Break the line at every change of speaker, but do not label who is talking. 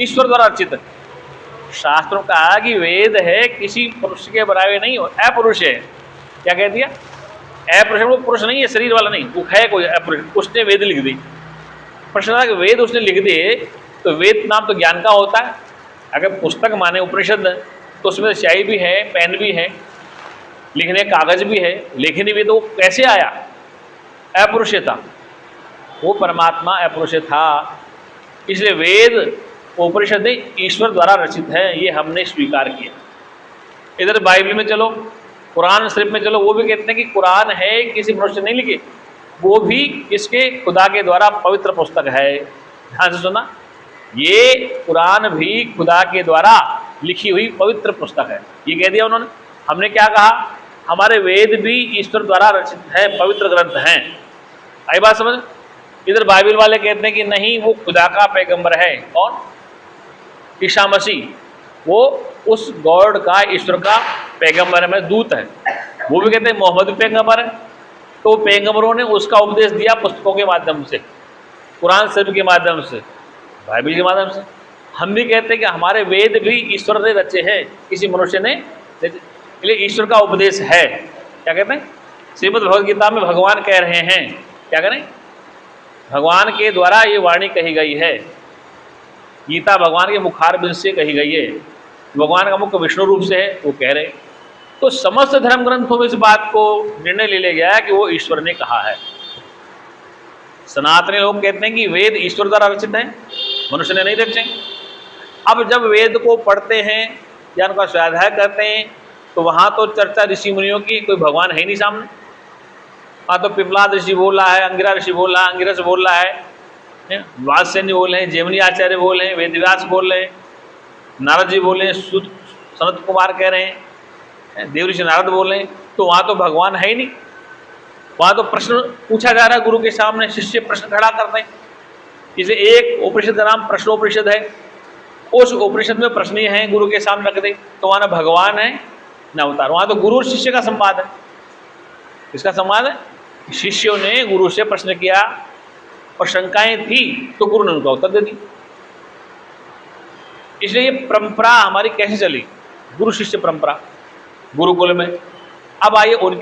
ईश्वर द्वारा रचित। शास्त्रों का कहा कि वेद है किसी पुरुष के बराबर नहीं हो, अपुरुष है। क्या कह दिया? अपुरुष। वो पुरुष नहीं है, शरीर वाला नहीं, वो है कोई अपुरुष, उसने वेद लिख दी। प्रश्न था कि वेद उसने लिख दिए तो वेद नाम तो ज्ञान का होता है। अगर पुस्तक माने उपनिषद तो उसमें स्याही भी है, पेन भी है, लिखने कागज भी है, लेखनी भी, तो वो कैसे आया? अपुरुष था, वो परमात्मा अपुरुष था। इसलिए वेद उपनिषद ईश्वर द्वारा रचित है, ये हमने स्वीकार किया। इधर बाइबल में चलो, कुरान शरीफ में चलो, वो भी कहते हैं कि कुरान है किसी मनुष्य ने नहीं लिखी, वो भी इसके खुदा के द्वारा पवित्र पुस्तक है। ध्यान से सुना, ये कुरान भी खुदा के द्वारा लिखी हुई पवित्र पुस्तक है, ये कह दिया उन्होंने। हमने क्या कहा? हमारे वेद भी ईश्वर द्वारा रचित है, पवित्र ग्रंथ हैं। आई बात समझ? इधर बाइबल वाले कहते हैं कि नहीं, वो खुदा का पैगंबर है। कौन? ईसा मसीह, वो उस गॉड का, ईश्वर का पैगंबर है, दूत है। वो भी कहते हैं मोहम्मद पैगंबर है। तो पैगंबरों ने उसका उपदेश दिया पुस्तकों के माध्यम से, कुरान शरीफ के माध्यम से, बाइबल के माध्यम से। हम भी कहते हैं कि हमारे वेद भी ईश्वर ने रचे हैं, किसी मनुष्य ने, इसलिए ईश्वर का उपदेश है। क्या कहते हैं? श्रीमद् भगवद गीता में भगवान कह रहे हैं, क्या करें? भगवान के द्वारा ये वाणी कही गई है। गीता भगवान के मुखारबिंद से कही गई है, भगवान का मुख विष्णु रूप से है, वो कह रहे। तो समस्त धर्म ग्रंथों में इस बात को निर्णय ले लिया गया है कि वो ईश्वर ने कहा है। सनातनी लोग कहते हैं कि वेद ईश्वर द्वारा रचित है, मनुष्य ने नहीं रचे। अब जब वेद को पढ़ते हैं या उनका स्वाध्याय करते हैं तो वहाँ तो चर्चा ऋषि मुनियों की, कोई भगवान है ही नहीं सामने। वहाँ तो पिपलाद ऋषि बोल रहा है, अंगिरा ऋषि बोल रहा है, अंगिरस बोल रहा है, वात्स्यन्य बोल रहे हैं, जेमिनी आचार्य बोल रहे हैं, वेदव्यास बोल रहे हैं, नारद जी बोल रहे हैं, सनत कुमार कह रहे हैं, देव ऋषि नारद बोल रहे हैं। तो वहाँ तो भगवान है ही नहीं। वहाँ तो प्रश्न पूछा जा रहा है गुरु के सामने, शिष्य प्रश्न खड़ा करते हैं। इसे एक उपनिषद का नाम प्रश्नोपनिषद है, उस उपनिषद में प्रश्न ही हैं, गुरु के सामने रख दे, तो वहाँ ना भगवान है ना अवतार। वहाँ तो गुरु और शिष्य का संवाद है। किसका संवाद है? शिष्यों ने गुरु से प्रश्न किया और शंकाएं थी तो गुरु ने उनका उत्तर दे दी। इसलिए ये परंपरा हमारी कैसे चली? गुरु शिष्य परंपरा गुरुकुल में। अब आइए उनकी